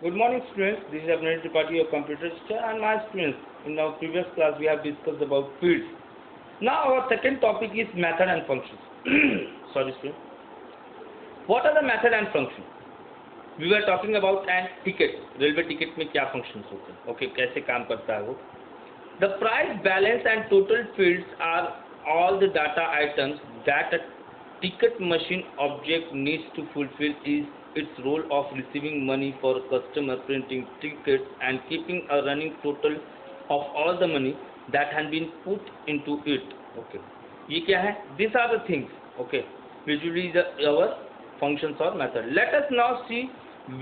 Good morning, students. This is Abhinay Tripathi, your computer teacher, and my students. In our previous class, we have discussed about fields. Now, our second topic is method and functions. Sorry, students. What are the method and functions? We were talking about an ticket. Railway ticket में क्या functions होते हैं? Okay, कैसे काम करता है वो? The price, balance, and total fields are all the data items that a ticket machine object needs to fulfill is its role of receiving money for customer, printing tickets, and keeping a running total of all the money that has been put into it. Okay, ये क्या है? These are the things. Okay, usually our functions or method. Let us now see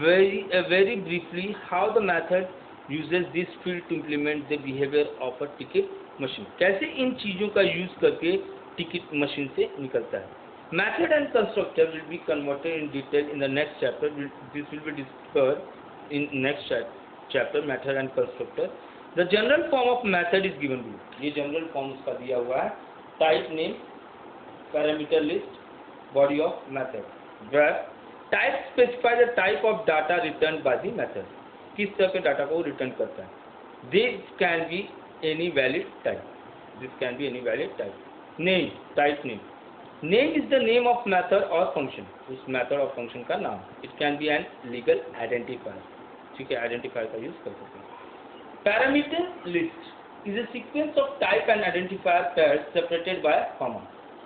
very briefly how the method uses this field to implement the behavior of a ticket machine. कैसे इन चीजों का use करके ticket machine से निकलता है. Method and constructor will be converted in detail in the next chapter. This will be discussed in next chapter, method and constructor. The general form of method is given below. ये general form उसका दिया हुआ है. Type name, parameter list, body of method. Where type specify the type of data returned by the method. किस तरह के data को return करता है. This can be any valid type. This can be any valid type. Name, type name. Name is the name of method or function. उस method और function का नाम. It can be an legal identifier. ठीक है, identifier का use कर सकते हैं. Parameter list is a sequence of type and identifier pairs separated by comma.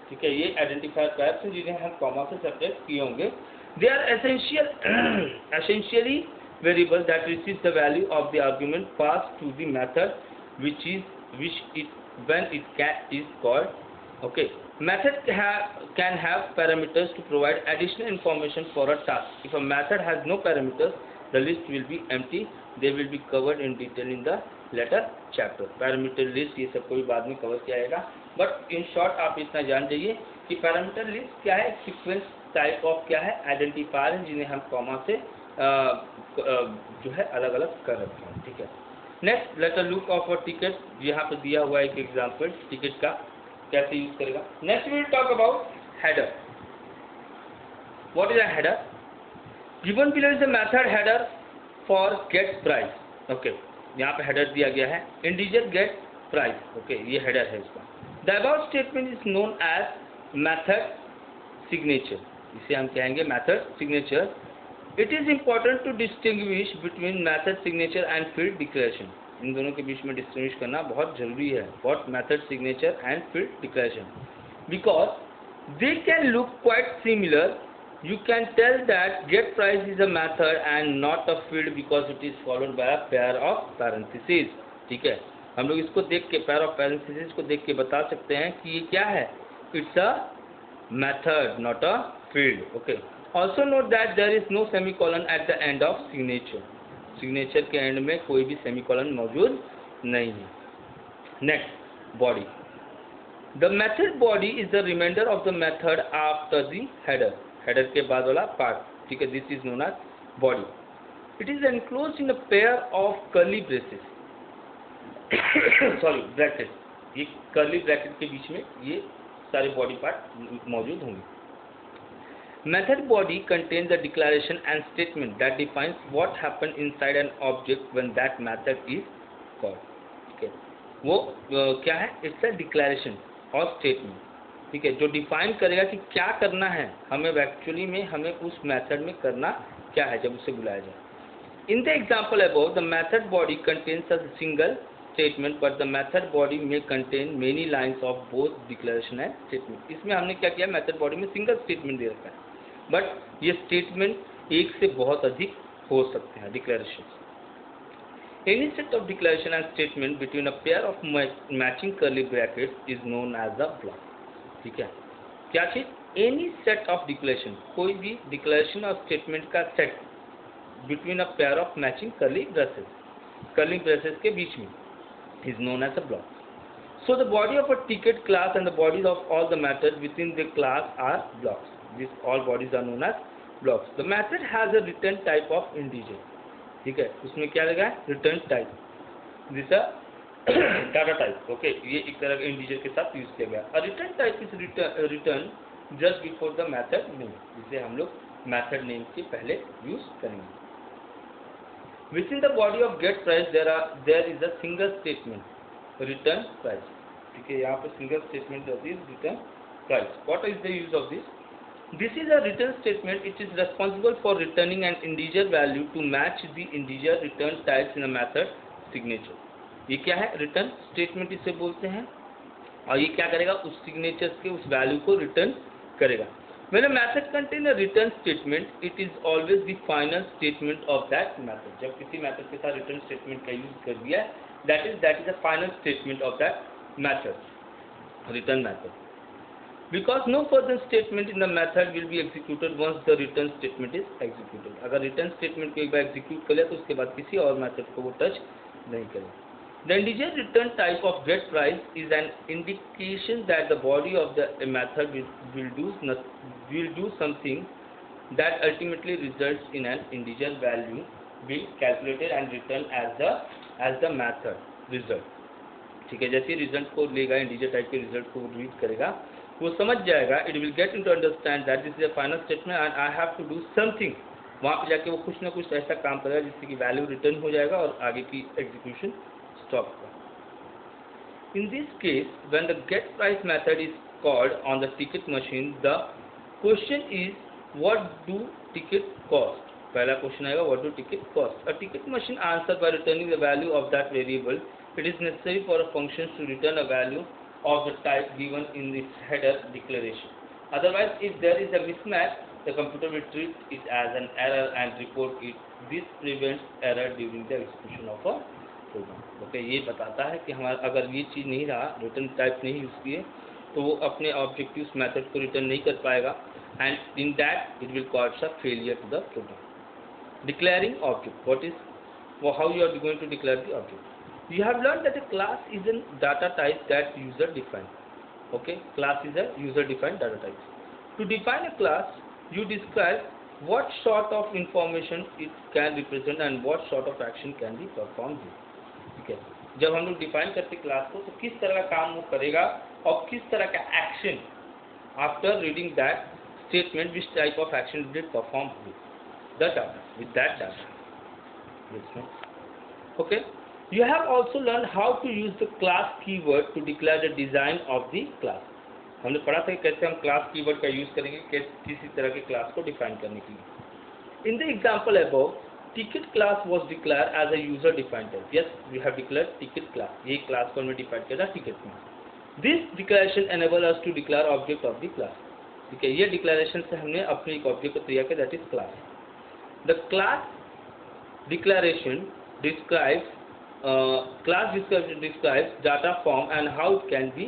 ठीक है, ये identifier pairs हैं जिन्हें हम comma से separate किए होंगे. They are essentially variables that receive the value of the argument passed to the method, when it is called. Okay. Method can have parameters to provide additional information for a task. If a method has no parameters, the list will be empty. They will be covered in detail in the later chapter. Parameter list ये सब कोई बाद में cover किया जाएगा. But in short आप इतना जान जाइए कि parameter list क्या है, sequence type of क्या है, identifier है जिन्हें हम comma से जो है अलग अलग कर रखते हैं. ठीक है. Next, let us look of a ticket. यहाँ पे दिया हुआ एक example ticket का कैसे यूज करेगा. Next we will talk about header. What is a header? Given below is the method header for get price. Okay, यहाँ पे हेडर दिया गया है इंटीजर गेट प्राइस. ओके, ये हेडर है इसका. The about statement is known as method signature. इसे हम कहेंगे method signature. It is important to distinguish between method signature and field declaration. इन दोनों के बीच में डिस्टिंग्विश करना बहुत जरूरी है. What method signature and field declaration, because they can look quite similar. You can tell that get price is a method and not a field because it is followed by a pair of parenthesis. ठीक है, हम लोग इसको देख के pair of parenthesis को देख के बता सकते हैं कि ये क्या है. It's a method not a field. Okay, also note that there is no semicolon at the end of signature. Signature के एंड में कोई भी सेमीकोलन मौजूद नहीं है. Next, body. The method body is the reminder of the method after the header. Header के बाद वाला पार्ट. ठीक है, this is known as body. It is enclosed in a pair of curly braces. Sorry, bracket. ये curly bracket के बीच में ये सारे बॉडी पार्ट मौजूद होंगे. Method body contains the declaration and statement that defines what happens inside an object when that method is called. Okay, वो क्या है? It's a declaration और statement. ठीक है, जो डिफाइन करेगा कि क्या करना है हमें एक्चुअली में, हमें उस मेथड में करना क्या है जब उसे बुलाया जाए. In the example above, the method body contains a single statement, but the method body may contain many lines of both declaration and statement. इसमें हमने क्या किया, मेथड बॉडी में सिंगल स्टेटमेंट दे रखा है, बट ये स्टेटमेंट एक से बहुत अधिक हो सकते हैं. Declaration. Any set of declaration and statement between a pair of matching curly brackets is known as a block. ठीक है, क्या चीज? एनी सेट ऑफ डिक्लेरेशन, कोई भी डिक्लेरेशन और स्टेटमेंट का set between a pair of matching curly braces के बीच में is known as a block. So the body of a ticket class and the bodies of all the methods within the class are blocks. These all bodies are known as blocks. The method has a return type of integer. ठीक है, उसमें क्या लगा है? Return type. This data type. Okay, ये एक तरह के इंटीजर के साथ यूज किया गया. A return type is return just before the method name. जिसे हम लोग मेथड नेम के पहले यूज करेंगे. Within the body of get price there is a single statement return price. ठीक है, यहाँ पे single statement रहती है return price. What is the use of this? This is a return statement. It is responsible for returning an integer value to match the integer return types in a method signature. ये क्या है? Return statement इसे बोलते हैं, और ये क्या करेगा? उस सिग्नेचर के उस वैल्यू को रिटर्न करेगा. When a method contains a return statement, it is always the final statement of that method. जब किसी मेथड के साथ रिटर्न स्टेटमेंट का यूज कर दिया, that is the final statement of that method, return method. Because no further statement in the method will be executed once the return statement is executed. अगर return statement को एक बार execute कर लिया तो उसके बाद किसी और मेथड को वो टच नहीं करेगा. The integer return type of get price is an indication that the body of the method will do something that ultimately results in an integer value being calculated and returned as the method result. ठीक है, जैसे result को लेगा, integer type के result को read करेगा, वो समझ जाएगा. It will get into understand that this is a final statement and I have to do something. वहाँ पे जाके वो कुछ ना कुछ ऐसा काम करेगा जिससे कि वैल्यू रिटर्न हो जाएगा और आगे की एग्जीक्यूशन स्टॉप होगा. In this case when the get price method is called on the ticket machine, the question is what do ticket cost. पहला क्वेश्चन आएगा, what do ticket cost. A ticket machine answer by returning the value of that variable. It is necessary for a function to return a value of the type given in its header declaration. Otherwise, if there is a mismatch, the computer will treat it as an error and report it. This prevents error during the execution of a program. Okay, ये बताता है कि हमारा अगर ये चीज़ नहीं रहा, return type नहीं यूज किए, तो वो अपने ऑब्जेक्टिव मेथड को रिटर्न नहीं कर पाएगा, and in that it will cause a failure to the program. Declaring object. How you are going to declare the object? You have learned that a class is a data type that user defines. Okay, class is a user defined data type. To define a class, you describe what sort of information it can represent and what sort of action can be performed. ठीक है, जब हम लोग define करते class को, तो किस तरह का काम वो करेगा और किस तरह का action after reading that statement, which type of action did perform with that data. Okay. You have also learned how to use the class keyword to declare the design of the class. हमने पढ़ा था कि कैसे हम class keyword का use करेंगे किसी तरह के क्लास को डिफाइन करने के लिए. In the example above, ticket class was declared as a user defined type. Yes, we have declared ticket class. ये क्लास को हमने डिफाइन किया था ticket में. This declaration enable us to declare object of the class. ठीक है, ये declaration से हमने अपने एक ऑब्जेक्ट को तैयार किया, that is class. The class declaration describes class describes data form and how it can be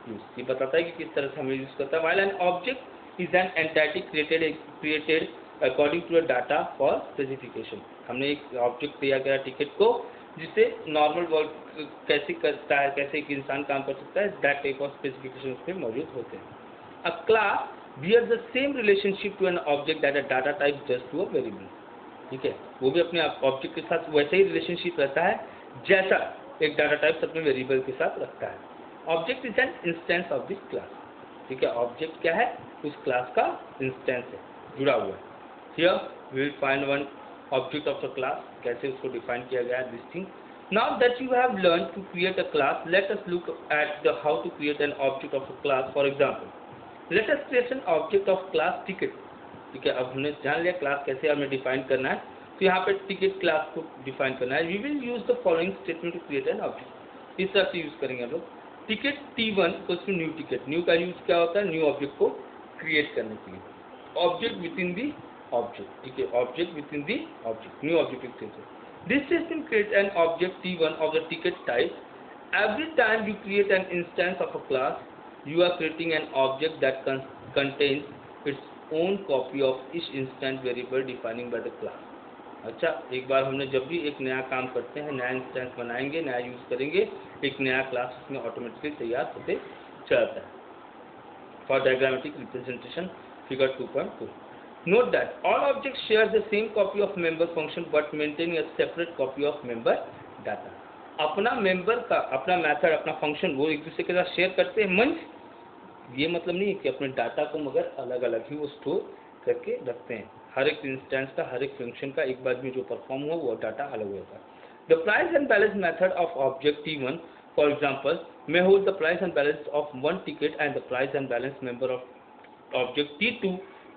used. ये बताता है कि किस तरह से हमें यूज करता है. While an object is an entity created according to a data for specification. हमने एक ऑब्जेक्ट तैयार किया टिकट को, जिसे नॉर्मल वर्क कैसे करता है, कैसे एक इंसान काम कर सकता है, दैट टाइप ऑफ स्पेसिफिकेशन उसमें मौजूद होते हैं. A class bears the same relationship to an object that a data type does to a variable. ठीक है, वो भी अपने ऑब्जेक्ट के साथ वैसे ही रिलेशनशिप रहता है जैसा एक डाटा टाइप अपने वेरिएबल के साथ रखता है. Object is an instance of this class. ठीक है, ऑब्जेक्ट क्या है? उस क्लास का इंस्टेंस है, जुड़ा हुआ है. Here we will find one object of the class, कैसे उसको डिफाइन किया गया है, this thing. Now that you have learn to create a class, let us look at the how to create an object of a class. For example, let us create an object of class ticket. ठीक है, अब हमने जान लिया class कैसे हमें define करना है, तो यहाँ पे टिकट क्लास को डिफाइन करना है. We will use the following statement to create an object. इस तरह से यूज करेंगे हम लोग. Ticket T1 to new ticket. New का यूज क्या होता है? न्यू ऑब्जेक्ट को क्रिएट करने के लिए. Object with in the object. ठीक है, object with in the object, new object. This statement create an object T1 of the ticket type. Every time you create an instance of a class, you are creating an object that contains its own copy of each instant variable defining by the class. अच्छा, एक बार हमने जब भी एक नया काम करते हैं, नया इंस्टेंस बनाएंगे, नया यूज करेंगे, एक नया क्लास उसमें ऑटोमेटिकली तैयार होते चलता है. For diagrammatic representation figure 2.2. Note that all objects share the same copy of member function but maintain a separate copy of member data. अपना मेंबर का, अपना मेथड, अपना फंक्शन वो एक दूसरे के साथ शेयर करते हैं. मंच ये मतलब नहीं है कि अपने डाटा को मगर अलग अलग ही वो स्टोर करके रखते हैं. हर एक इंस्टेंस का, हर एक फंक्शन का एक बार में जो परफॉर्म हुआ वो डाटा अलग होगा। The price and balance method of object T1, for example, may hold the price and balance of one ticket, and the price and balance member of object T2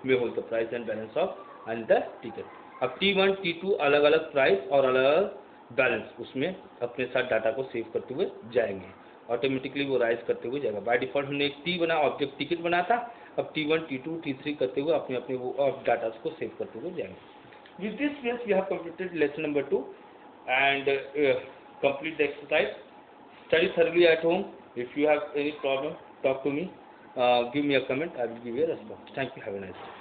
may hold the price and balance of another ticket। अब T1 T2 अलग अलग price और अलग अलग balance उसमें अपने साथ data को सेव करते हुए जाएंगे, ऑटोमेटिकली वो राइज करते हुए जाएगा। बाय डिफॉल्ट हमने एक T बना, ऑब्जेक्ट टिकट बना था, अब T1 T2 T3 करते हुए अपने अपने वो डाटा को सेव करते हुए जाएंगे। With this way we have completed lesson number 2 and complete the exercise। Study thoroughly at home। If you have any problem, talk to me, give me a comment, I will give you a response। Thank you, have a nice day।